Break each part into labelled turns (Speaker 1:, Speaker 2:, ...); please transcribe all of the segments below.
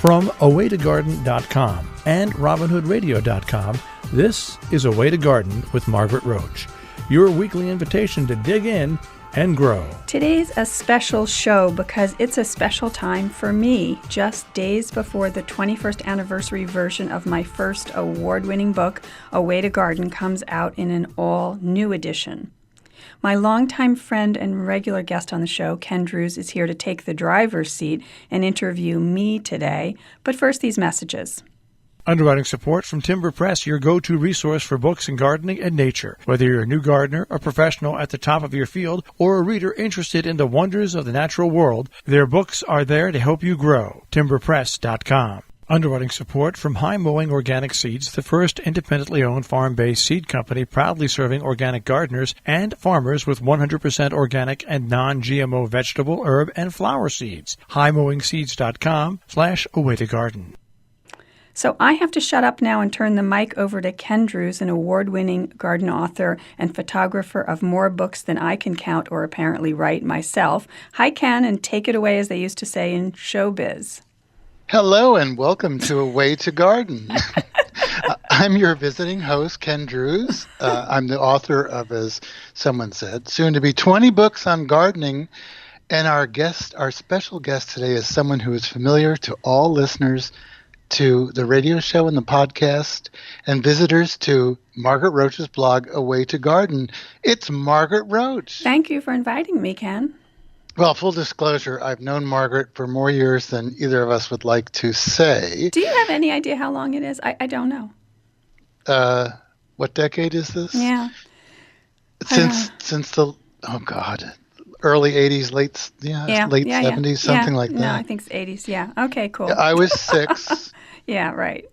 Speaker 1: From awaytogarden.com and robinhoodradio.com, this is A Way to Garden with Margaret Roach, your weekly invitation to dig in and grow.
Speaker 2: Today's a special show because it's a special time for me, just days before the 21st anniversary version of my first award-winning book, A Way to Garden, comes out in an all-new edition. My longtime friend and regular guest on the show, Ken Druse, is here to take the driver's seat and interview me today. But first, these messages.
Speaker 1: Underwriting support from Timber Press, your go-to resource for books in gardening and nature. Whether you're a new gardener, a professional at the top of your field, or a reader interested in the wonders of the natural world, their books are there to help you grow. timberpress.com. Underwriting support from High Mowing Organic Seeds, the first independently owned farm-based seed company proudly serving organic gardeners and farmers with 100% organic and non-GMO vegetable, herb, and flower seeds. highmowingseeds.com/awaytogarden.
Speaker 2: So I have to shut up now and turn the mic over to Ken Druse, an award-winning garden author and photographer of more books than I can count or apparently write myself. Hi, Ken, and take it away, as they used to say in showbiz.
Speaker 3: Hello and welcome to A Way to Garden. I'm your visiting host, Ken Druse. I'm the author of, as someone said, soon to be 20 books on gardening. And our special guest today is someone who is familiar to all listeners to the radio show and the podcast and visitors to Margaret Roach's blog, A Way to Garden. It's Margaret Roach.
Speaker 2: Thank you for inviting me, Ken.
Speaker 3: Well, full disclosure, I've known Margaret for more years than either of us would like to say.
Speaker 2: Do you have any idea how long it is? I don't know.
Speaker 3: What decade is this?
Speaker 2: Yeah.
Speaker 3: Since the, early 80s, late 70s, something like that.
Speaker 2: No, I think it's 80s. Yeah. Okay, cool.
Speaker 3: Yeah, I was 6.
Speaker 2: Yeah, right.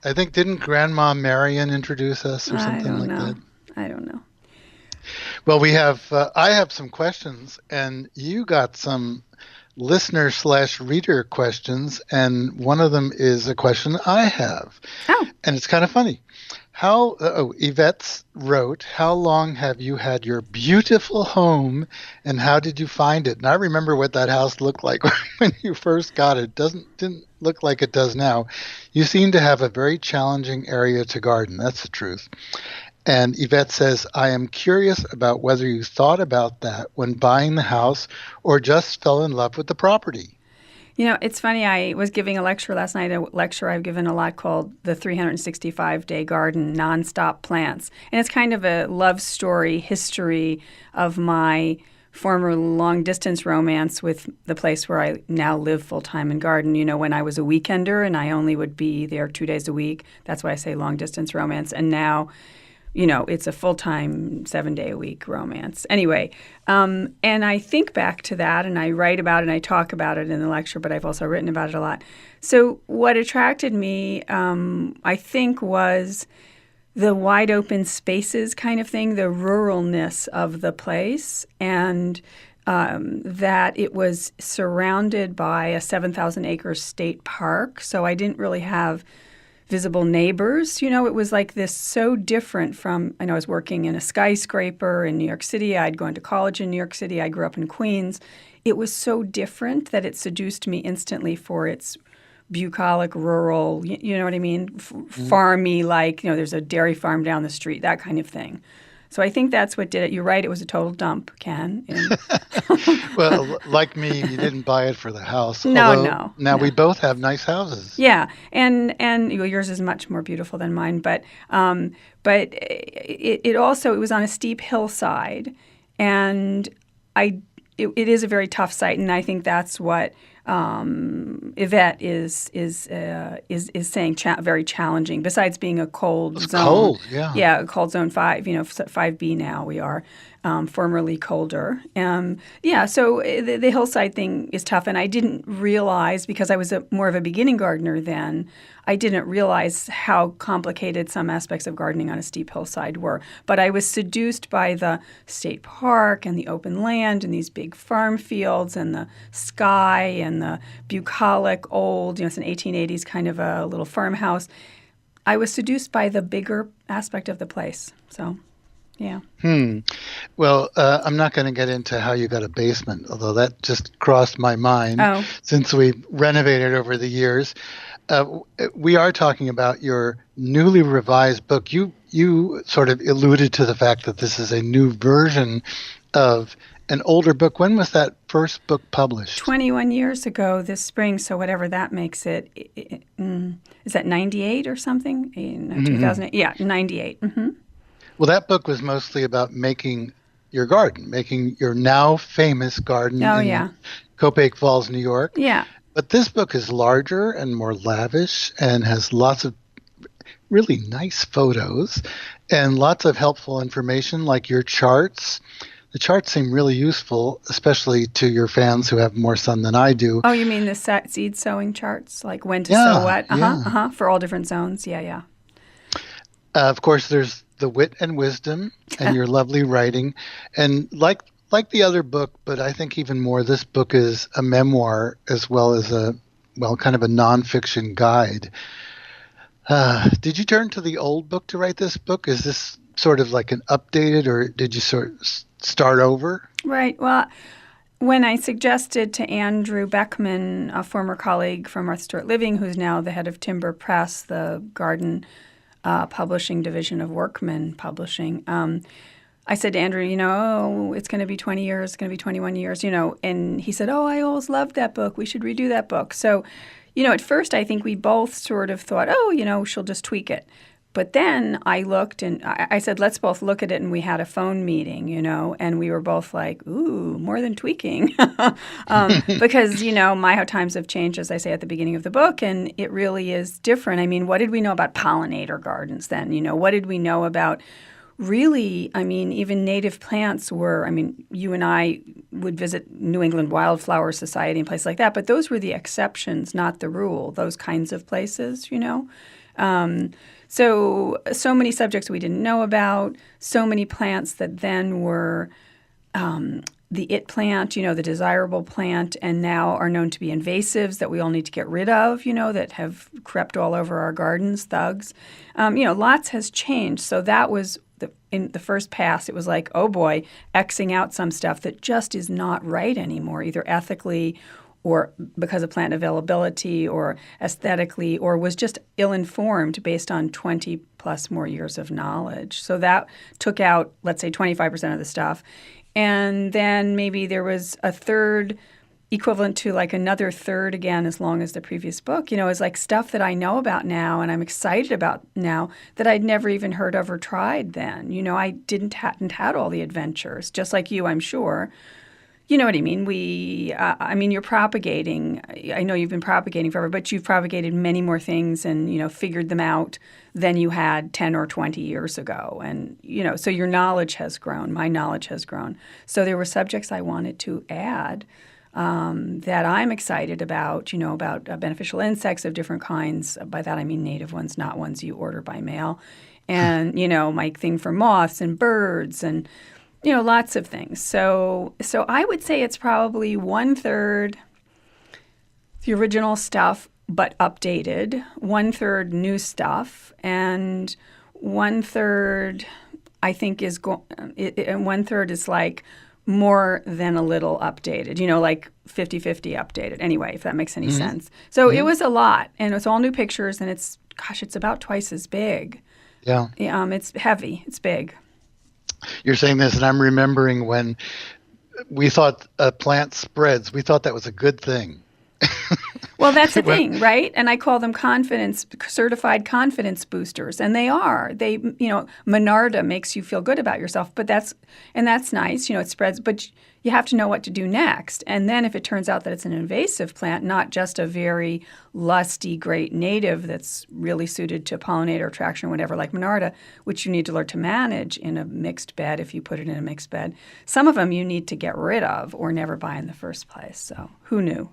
Speaker 3: I think, didn't Grandma Marion introduce us or something like that?
Speaker 2: I don't know.
Speaker 3: Well, I have some questions, and you got some listener/reader questions, and one of them is a question I have.
Speaker 2: Oh.
Speaker 3: And it's kind of funny. Yvette wrote, how long have you had your beautiful home, and how did you find it? And I remember what that house looked like when you first got it. Didn't look like it does now. You seem to have a very challenging area to garden. That's the truth. And Yvette says, I am curious about whether you thought about that when buying the house or just fell in love with the property.
Speaker 2: You know, it's funny. I was giving a lecture last night, a lecture I've given a lot called The 365-Day Garden, Nonstop Plants. And it's kind of a love story, history of my former long-distance romance with the place where I now live full-time and garden. You know, when I was a weekender and I only would be there 2 days a week, that's why I say long-distance romance. And now, you know, it's a full-time 7-day-a-week romance. Anyway, and I think back to that, and I write about it, and I talk about it in the lecture, but I've also written about it a lot. So what attracted me, I think, was the wide-open spaces kind of thing, the ruralness of the place, and that it was surrounded by a 7,000-acre state park. So I didn't really have visible neighbors. You know, it was like this so different from, I know I was working in a skyscraper in New York City. I'd gone to college in New York City. I grew up in Queens. It was so different that it seduced me instantly for its bucolic, rural, you know what I mean? Farmy, like, you know, there's a dairy farm down the street, that kind of thing. So I think that's what did it. You're right, it was a total dump, Ken.
Speaker 3: Well, like me, you didn't buy it for the house.
Speaker 2: No.
Speaker 3: We both have nice houses.
Speaker 2: Yeah, and yours is much more beautiful than mine, but it also, it was on a steep hillside, and it is a very tough site, and I think that's what Yvette is saying, very challenging. Besides being a cold zone,
Speaker 3: cold, yeah.
Speaker 2: Yeah, a cold zone 5. You know, 5B now we are. Formerly colder. So the hillside thing is tough, and I didn't realize, because I was more of a beginning gardener then, I didn't realize how complicated some aspects of gardening on a steep hillside were. But I was seduced by the state park and the open land and these big farm fields and the sky and the bucolic old, you know, it's an 1880s kind of a little farmhouse. I was seduced by the bigger aspect of the place, so... Yeah.
Speaker 3: Well, I'm not going to get into how you got a basement, although that just crossed my mind since we've renovated over the years. We are talking about your newly revised book. You sort of alluded to the fact that this is a new version of an older book. When was that first book published?
Speaker 2: 21 years ago this spring, so whatever that makes it. Is that 98 or something? 2008? Yeah, 98. Mm-hmm.
Speaker 3: Well, that book was mostly about making your garden, making your now famous garden in Copiague Falls, New York.
Speaker 2: Yeah.
Speaker 3: But this book is larger and more lavish and has lots of really nice photos and lots of helpful information like your charts. The charts seem really useful, especially to your fans who have more sun than I do.
Speaker 2: Oh, you mean the seed sowing charts, like when to sow what? For all different zones. Yeah.
Speaker 3: Of course, there's the wit and wisdom and your lovely writing. And like the other book, but I think even more, this book is a memoir as well as kind of a nonfiction guide. Did you turn to the old book to write this book? Is this sort of like an updated, or did you sort of start over?
Speaker 2: Right. Well, when I suggested to Andrew Beckman, a former colleague from Earth Stewart Living, who's now the head of Timber Press, the garden publishing division of Workman Publishing, I said to Andrew, it's going to be 20 years, it's going to be 21 years, and he said, I always loved that book. We should redo that book. So, at first I think we both sort of thought, she'll just tweak it. But then I looked and I said, let's both look at it. And we had a phone meeting, and we were both like, ooh, more than tweaking. Because, my how times have changed, as I say at the beginning of the book, and it really is different. I mean, what did we know about pollinator gardens then? What did we know about really, even native plants were, you and I would visit New England Wildflower Society and places like that, but those were the exceptions, not the rule, those kinds of places, So many subjects we didn't know about, so many plants that then were the it plant, the desirable plant, and now are known to be invasives that we all need to get rid of, that have crept all over our gardens, thugs. Lots has changed. So that was in the first pass, it was like, oh boy, Xing out some stuff that just is not right anymore, either ethically or because of plant availability or aesthetically, or was just ill-informed based on 20 plus more years of knowledge. So that took out, let's say, 25% of the stuff. And then maybe there was a third equivalent to like another third again as long as the previous book, is like stuff that I know about now and I'm excited about now that I'd never even heard of or tried then. I hadn't had all the adventures, just like you, I'm sure. You know what I mean? You're propagating. I know you've been propagating forever, but you've propagated many more things and, figured them out than you had 10 or 20 years ago. And, so your knowledge has grown. My knowledge has grown. So there were subjects I wanted to add that I'm excited about, about beneficial insects of different kinds. By that I mean native ones, not ones you order by mail. And, my thing for moths and birds and lots of things. So I would say it's probably 1/3 the original stuff, but updated, 1/3 new stuff, and 1/3 I think is and 1/3 is like more than a little updated, like 50-50 updated. Anyway, if that makes any sense. So it was a lot, and it's all new pictures, and it's about twice as big.
Speaker 3: Yeah.
Speaker 2: It's heavy. It's big.
Speaker 3: You're saying this, and I'm remembering when we thought a plant spreads, we thought that was a good thing.
Speaker 2: Well, that's the thing, right? And I call them certified confidence boosters, and they are. They, Monarda makes you feel good about yourself, but that's nice. It spreads, but you have to know what to do next. And then if it turns out that it's an invasive plant, not just a very lusty, great native that's really suited to pollinator attraction or whatever, like Monarda, which you need to learn to manage in a mixed bed if you put it in a mixed bed. Some of them you need to get rid of or never buy in the first place. So who knew?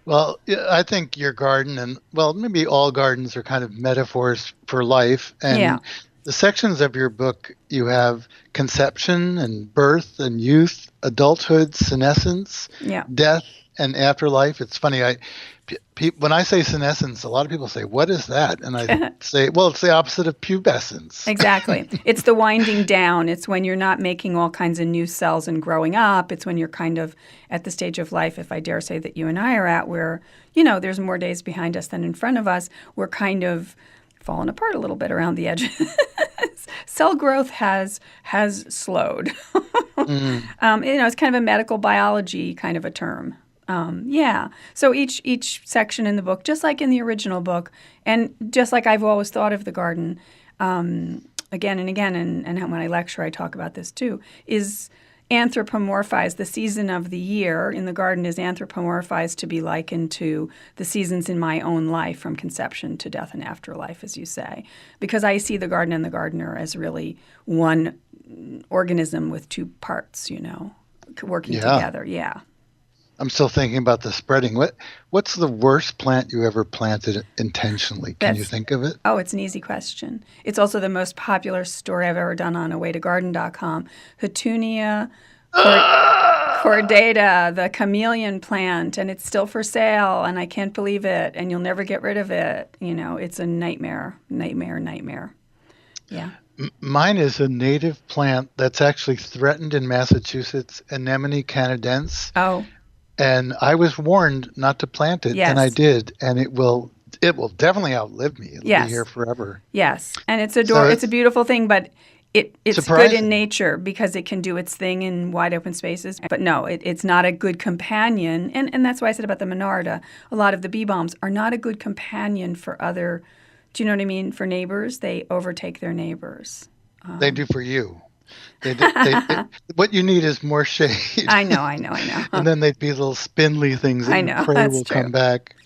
Speaker 3: Well, I think your garden and, maybe all gardens are kind of metaphors for life. And The sections of your book, you have conception and birth and youth, adulthood, senescence,
Speaker 2: Yeah.
Speaker 3: death, and afterlife. It's funny. When I say senescence, a lot of people say, "What is that?" And I say, "Well, it's the opposite of pubescence."
Speaker 2: Exactly. It's the winding down. It's when you're not making all kinds of new cells and growing up. It's when you're kind of at the stage of life, if I dare say, that you and I are at, where, there's more days behind us than in front of us. We're kind of fallen apart a little bit around the edges. Cell growth has slowed. It's kind of a medical biology kind of a term. Yeah. So each section in the book, just like in the original book, and just like I've always thought of the garden, again and again, and when I lecture, I talk about this too, is anthropomorphized. The season of the year in the garden is anthropomorphized to be likened to the seasons in my own life, from conception to death and afterlife, as you say, because I see the garden and the gardener as really one organism with two parts, working together. Yeah.
Speaker 3: I'm still thinking about the spreading. What's the worst plant you ever planted intentionally? Can you think of it?
Speaker 2: Oh, it's an easy question. It's also the most popular story I've ever done on awaytogarden.com. Petunia cordata, the chameleon plant, and it's still for sale, and I can't believe it, and you'll never get rid of it. It's a nightmare. Yeah.
Speaker 3: Mine is a native plant that's actually threatened in Massachusetts, Anemone canadense.
Speaker 2: Oh.
Speaker 3: And I was warned not to plant it, and I did, and it will definitely outlive me. It'll be here forever.
Speaker 2: Yes, and it's it's a beautiful thing, but it's good in nature because it can do its thing in wide open spaces. But no, it's not a good companion, and that's why I said about the Monarda. A lot of the bee balms are not a good companion for other. Do you know what I mean? For neighbors, they overtake their neighbors.
Speaker 3: They do for you. What you need is more shade.
Speaker 2: I know.
Speaker 3: And then they'd be little spindly things that you pray will come back.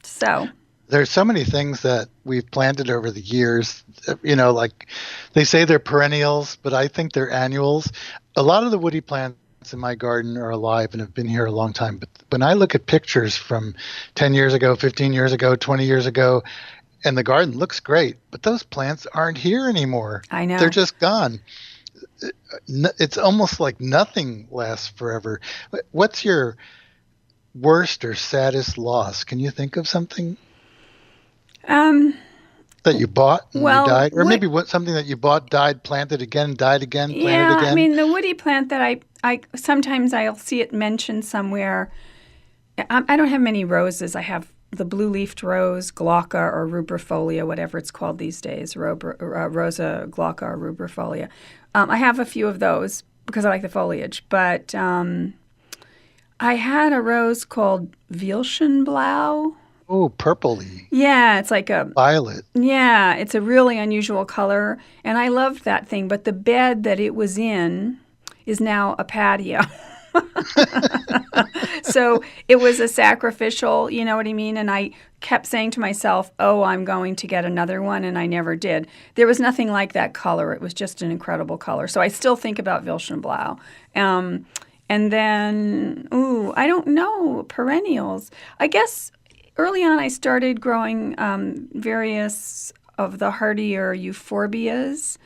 Speaker 2: So
Speaker 3: there's so many things that we've planted over the years. Like they say they're perennials, but I think they're annuals. A lot of the woody plants in my garden are alive and have been here a long time. But when I look at pictures from 10 years ago, 15 years ago, 20 years ago, and the garden looks great, but those plants aren't here anymore.
Speaker 2: I know.
Speaker 3: They're just gone. It's almost like nothing lasts forever. What's your worst or saddest loss? Can you think of something that you bought and you died? Or maybe something that you bought, died, planted again, died again, planted again?
Speaker 2: Yeah, I mean, the woody plant that I sometimes I'll see it mentioned somewhere. I don't have many roses. I have the blue-leafed rose, glauca or rubrifolia, whatever it's called these days, rosa glauca or rubrifolia. I have a few of those because I like the foliage. But I had a rose called Veilchenblau.
Speaker 3: Oh, purpley.
Speaker 2: Yeah, it's like a
Speaker 3: violet.
Speaker 2: Yeah, it's a really unusual color, and I loved that thing. But the bed that it was in is now a patio. So it was a sacrificial, you know what I mean? And I kept saying to myself, oh, I'm going to get another one, and I never did. There was nothing like that color. It was just an incredible color. So I still think about Veilchenblau. And then, I don't know, perennials. I guess early on I started growing various of the hardier euphorbias,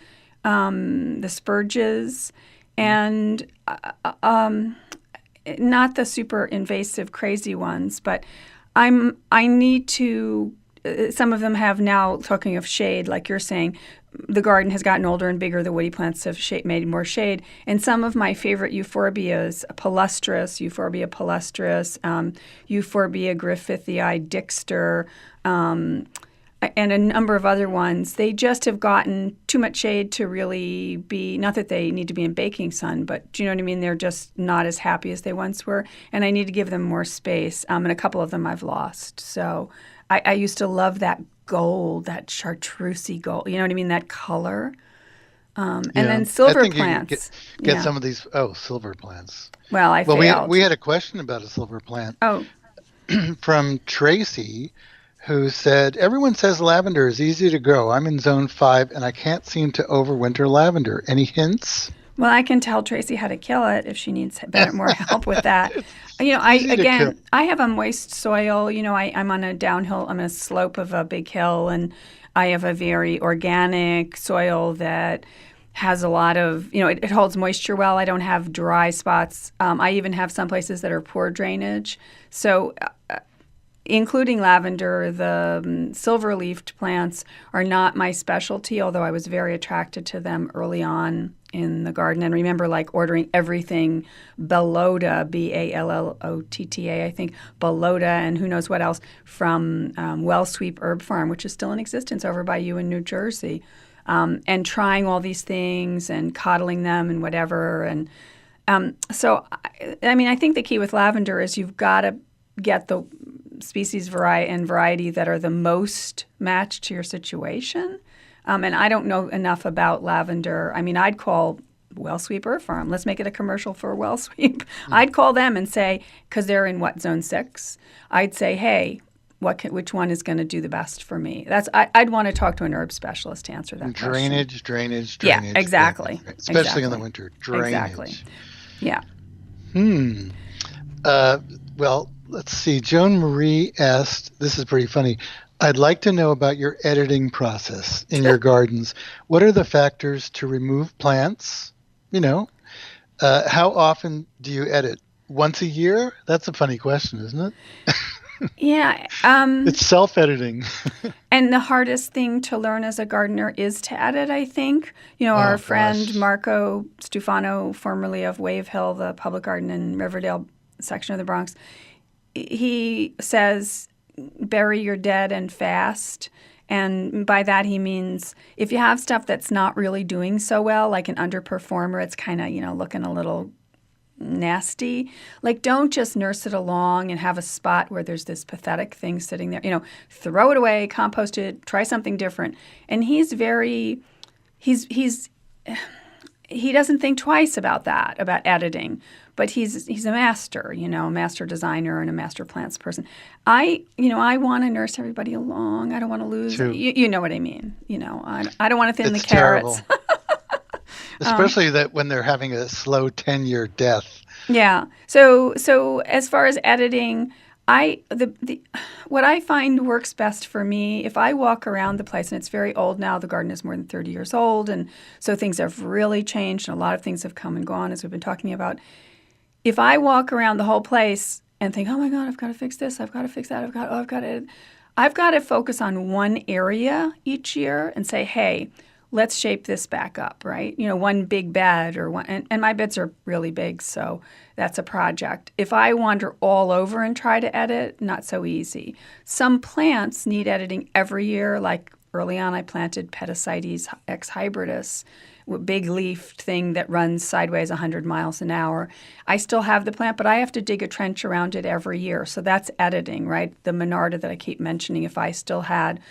Speaker 2: the spurges, and not the super invasive, crazy ones, but I need to. Some of them have now, talking of shade, like you're saying, the garden has gotten older and bigger. The woody plants have made more shade, and some of my favorite euphorbias, Euphorbia palustris, Euphorbia griffithii, Dixter. And a number of other ones, they just have gotten too much shade to really be, not that they need to be in baking sun, but do you know what I mean? They're just not as happy as they once were, and I need to give them more space, and a couple of them I've lost. So I used to love that gold, that chartreusey gold, you know what I mean, that color. And then silver plants.
Speaker 3: You can get some of these, silver plants.
Speaker 2: Well, I failed.
Speaker 3: We had a question about a silver plant.
Speaker 2: Oh.
Speaker 3: From Tracy, who said, everyone says lavender is easy to grow. I'm in zone 5 and I can't seem to overwinter lavender. Any hints?
Speaker 2: Well, I can tell Tracy how to kill it if she needs more help with that. I have a moist soil. I'm on a downhill, I'm on a slope of a big hill, and I have a very organic soil that has a lot of, it holds moisture well. I don't have dry spots. I even have some places that are poor drainage. So including lavender, the silver-leafed plants are not my specialty, although I was very attracted to them early on in the garden. And remember, like, ordering everything Bellota, Ballotta, I think, Bellota, and who knows what else, from Wellsweep Herb Farm, which is still in existence over by you in New Jersey, and trying all these things and coddling them and whatever. And so, I think the key with lavender is you've got to get the species variety that are the most matched to your situation. And I don't know enough about lavender. I'd call Wellsweep Herb Farm. Let's make it a commercial for Wellsweep. I'd call them and say, because they're in zone 6, I'd say, hey, which one is going to do the best for me? I'd want to talk to an herb specialist to answer that
Speaker 3: drainage,
Speaker 2: question.
Speaker 3: Drainage.
Speaker 2: Yeah, exactly.
Speaker 3: Especially in the winter. Drainage.
Speaker 2: Exactly. Yeah.
Speaker 3: Well, let's see. Joan Marie asked, this is pretty funny, I'd like to know about your editing process in your gardens. What are the factors to remove plants? How often do you edit? Once a year? That's a funny question, isn't it?
Speaker 2: Yeah.
Speaker 3: It's self-editing.
Speaker 2: And the hardest thing to learn as a gardener is to edit, I think. Our friend Marco Stufano, formerly of Wave Hill, the public garden in Riverdale section of the Bronx, he says, bury your dead and fast. And by that he means if you have stuff that's not really doing so well, like an underperformer, it's kind of, looking a little nasty. Like, don't just nurse it along and have a spot where there's this pathetic thing sitting there. Throw it away, compost it, try something different. And he doesn't think twice about that, about editing. But he's a master, a master designer and a master plants person. I want to nurse everybody along. I don't want to lose. You know what I mean. I don't want to thin the carrots.
Speaker 3: Especially that when they're having a slow 10-year death.
Speaker 2: Yeah. So as far as editing, what I find works best for me, if I walk around the place, and it's very old now, the garden is more than 30 years old, and so things have really changed, and a lot of things have come and gone, as we've been talking about. If I walk around the whole place and think, oh my God, I've got to fix this, I've got to fix that, I've got to focus on one area each year and say, hey, let's shape this back up, right? One big bed or one, and my beds are really big, so that's a project. If I wander all over and try to edit, not so easy. Some plants need editing every year. Like early on, I planted Petasites ex hybridus, a big leafed thing that runs sideways 100 miles an hour. I still have the plant, but I have to dig a trench around it every year. So that's editing, right? The Monarda that I keep mentioning, if I still had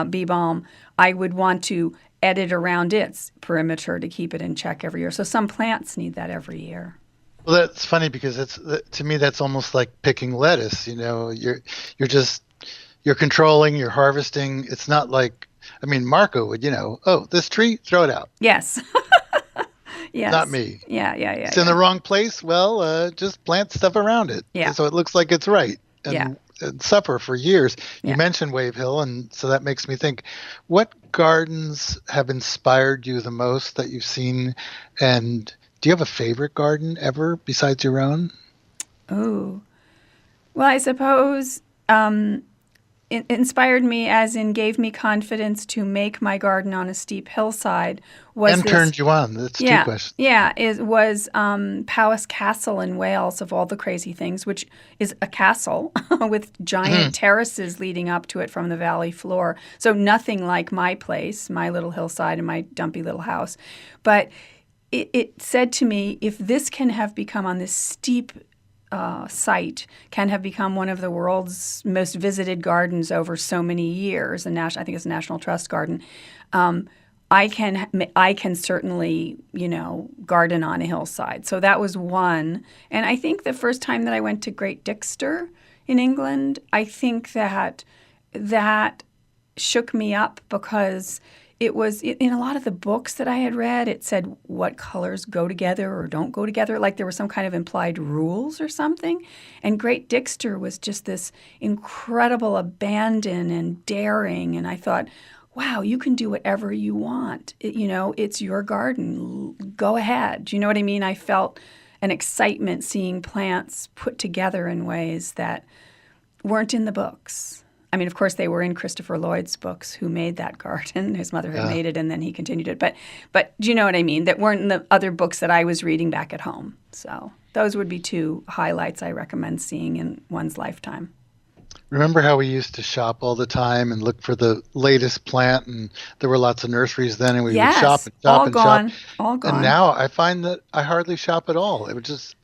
Speaker 2: bee balm, I would want to edit around its perimeter to keep it in check every year. So some plants need that every year.
Speaker 3: Well, that's funny because to me that's almost like picking lettuce. You're controlling, you're harvesting. It's not like, Marco would, this tree, throw it out.
Speaker 2: Yes. Yes.
Speaker 3: Not me.
Speaker 2: Yeah.
Speaker 3: It's in the wrong place. Well, just plant stuff around it.
Speaker 2: Yeah.
Speaker 3: So it looks like it's right. And suffer for years. You
Speaker 2: Yeah.
Speaker 3: mentioned Wave Hill, and so that makes me think, what gardens have inspired you the most that you've seen? And do you have a favorite garden ever besides your own?
Speaker 2: Oh, well, I suppose it inspired me, as in gave me confidence to make my garden on a steep hillside.
Speaker 3: Turned you on. That's two questions.
Speaker 2: Yeah, was Powys Castle in Wales, of all the crazy things, which is a castle with giant terraces leading up to it from the valley floor. So nothing like my place, my little hillside and my dumpy little house. But it said to me, if this can have become on this steep site, can have become one of the world's most visited gardens over so many years, I think it's a National Trust garden, I can certainly, garden on a hillside. So that was one. And I think the first time that I went to Great Dixter in England, I think that shook me up, because it was in a lot of the books that I had read, it said what colors go together or don't go together, like there were some kind of implied rules or something. And Great Dixter was just this incredible abandon and daring. And I thought, wow, you can do whatever you want. It's your garden. Go ahead. Do you know what I mean? I felt an excitement seeing plants put together in ways that weren't in the books. I mean, of course, they were in Christopher Lloyd's books, who made that garden. His mother had made it, and then he continued it. But do you know what I mean? That weren't in the other books that I was reading back at home. So those would be two highlights I recommend seeing in one's lifetime.
Speaker 3: Remember how we used to shop all the time and look for the latest plant, and there were lots of nurseries then, and we would shop and shop and shop.
Speaker 2: All gone.
Speaker 3: And now I find that I hardly shop at all. It would just,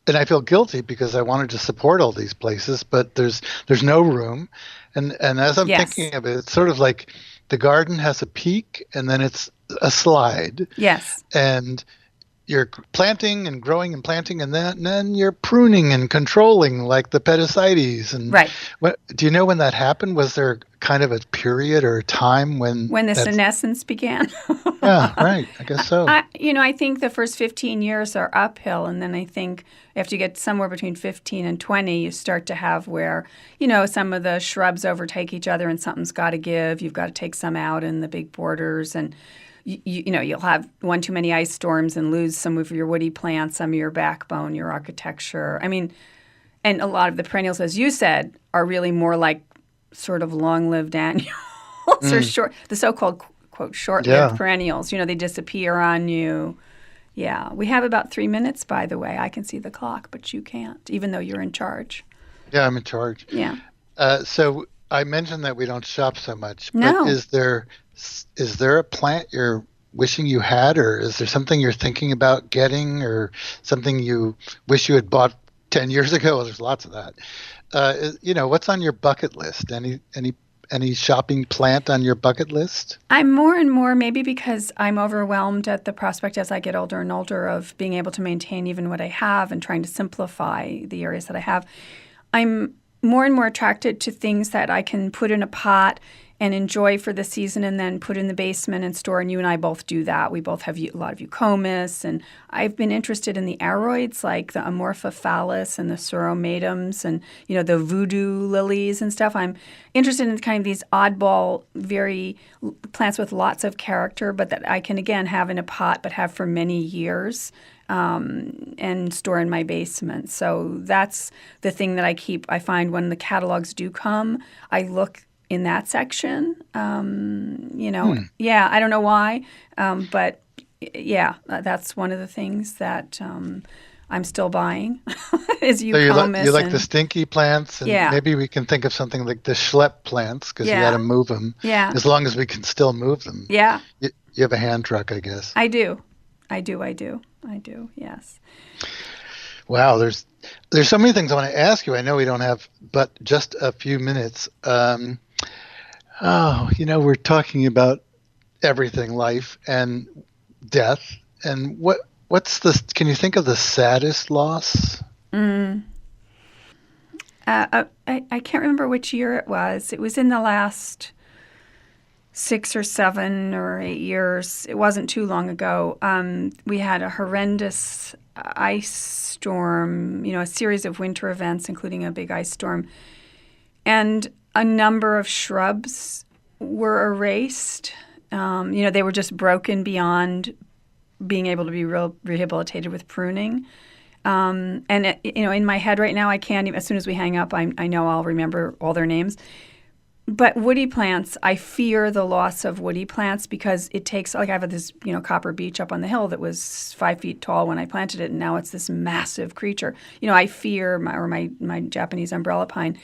Speaker 3: and I feel guilty because I wanted to support all these places, but there's no room. And as I'm thinking of it, it's sort of like the garden has a peak and then it's a slide.
Speaker 2: Yes.
Speaker 3: And you're planting and growing and planting, and then you're pruning and controlling, like the Petasites. And
Speaker 2: right.
Speaker 3: Do you know when that happened? Was there kind of a period or a time when
Speaker 2: the senescence began?
Speaker 3: Yeah, right. I guess so.
Speaker 2: I think the first 15 years are uphill, and then I think after you get somewhere between 15 and 20, you start to have where, some of the shrubs overtake each other and something's got to give. You've got to take some out in the big borders, and you'll have one too many ice storms and lose some of your woody plants, some of your backbone, your architecture. I mean, and a lot of the perennials, as you said, are really more like sort of long-lived annuals or the so-called, quote, short-lived perennials. They disappear on you. Yeah. We have about 3 minutes, by the way. I can see the clock, but you can't, even though you're in charge.
Speaker 3: Yeah, I'm in charge.
Speaker 2: Yeah.
Speaker 3: So I mentioned that we don't shop so much, but
Speaker 2: No.
Speaker 3: Is there a plant you're wishing you had, or is there something you're thinking about getting, or something you wish you had bought 10 years ago? Well, there's lots of that. What's on your bucket list? Any shopping plant on your bucket list?
Speaker 2: I'm more and more, maybe because I'm overwhelmed at the prospect as I get older and older of being able to maintain even what I have and trying to simplify the areas that I have. I'm more and more attracted to things that I can put in a pot and enjoy for the season and then put in the basement and store. And you and I both do that. We both have a lot of eucomis. And I've been interested in the aroids, like the Amorphophallus and the Sauromatums and, the voodoo lilies and stuff. I'm interested in kind of these oddball, very plants with lots of character, but that I can, again, have in a pot, but have for many years. And store in my basement. So that's the thing that I find when the catalogs do come, I look in that section. Yeah, I don't know why, but yeah, that's one of the things that I'm still buying is eucomis.
Speaker 3: So you like the stinky plants, and maybe we can think of something like the schlepp plants, because you got to move them. Yeah. As long as we can still move them.
Speaker 2: Yeah.
Speaker 3: You have a hand truck, I guess.
Speaker 2: I do. Yes.
Speaker 3: Wow, there's so many things I want to ask you. I know we don't have but just a few minutes. We're talking about everything, life and death. And can you think of the saddest loss?
Speaker 2: I can't remember which year it was. It was in the last 6 or 7 or 8 years. It wasn't too long ago. We had a horrendous ice storm, a series of winter events, including a big ice storm. And a number of shrubs were erased. They were just broken beyond being able to be rehabilitated with pruning. In my head right now, I can't even, as soon as we hang up, I know I'll remember all their names. But woody plants, I fear the loss of woody plants because it takes, like I have this, copper beech up on the hill that was 5 feet tall when I planted it, and now it's this massive creature. I fear, my Japanese umbrella pine,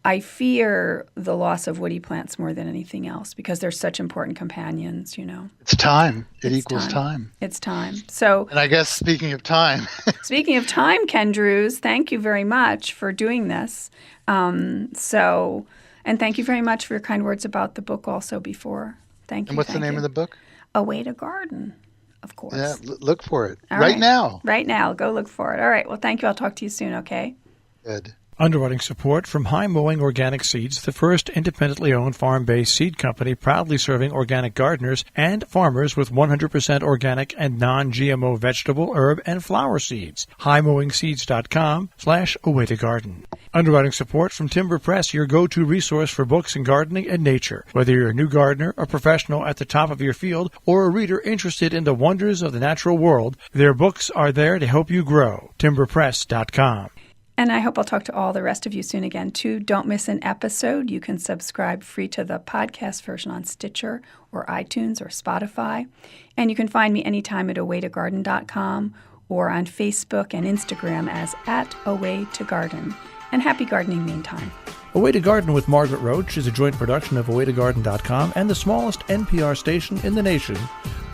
Speaker 2: I fear the loss of woody plants more than anything else because they're such important companions,
Speaker 3: It's time. It equals time.
Speaker 2: It's time. So,
Speaker 3: and I guess speaking of time.
Speaker 2: Speaking of time, Ken Druse, thank you very much for doing this. And thank you very much for your kind words about the book also before. Thank you.
Speaker 3: And what's the name of the book?
Speaker 2: A Way to Garden, of course.
Speaker 3: Yeah, look for it.
Speaker 2: Right
Speaker 3: now.
Speaker 2: Right now. Go look for it. All right. Well, thank you. I'll talk to you soon, okay?
Speaker 3: Good.
Speaker 1: Underwriting support from High Mowing Organic Seeds, the first independently owned farm-based seed company proudly serving organic gardeners and farmers with 100% organic and non-GMO vegetable, herb, and flower seeds. highmowingseeds.com/awaytogarden. Underwriting support from Timber Press, your go-to resource for books in gardening and nature. Whether you're a new gardener, a professional at the top of your field, or a reader interested in the wonders of the natural world, their books are there to help you grow. timberpress.com.
Speaker 2: And I hope I'll talk to all the rest of you soon again, too. Don't miss an episode. You can subscribe free to the podcast version on Stitcher or iTunes or Spotify. And you can find me anytime at awaytogarden.com or on Facebook and Instagram as @awaytogarden. And happy gardening meantime.
Speaker 1: Away to Garden with Margaret Roach is a joint production of awaytogarden.com and the smallest NPR station in the nation,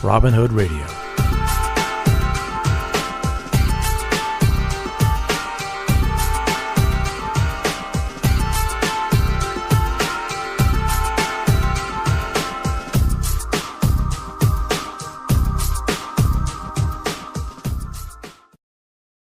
Speaker 1: Robin Hood Radio.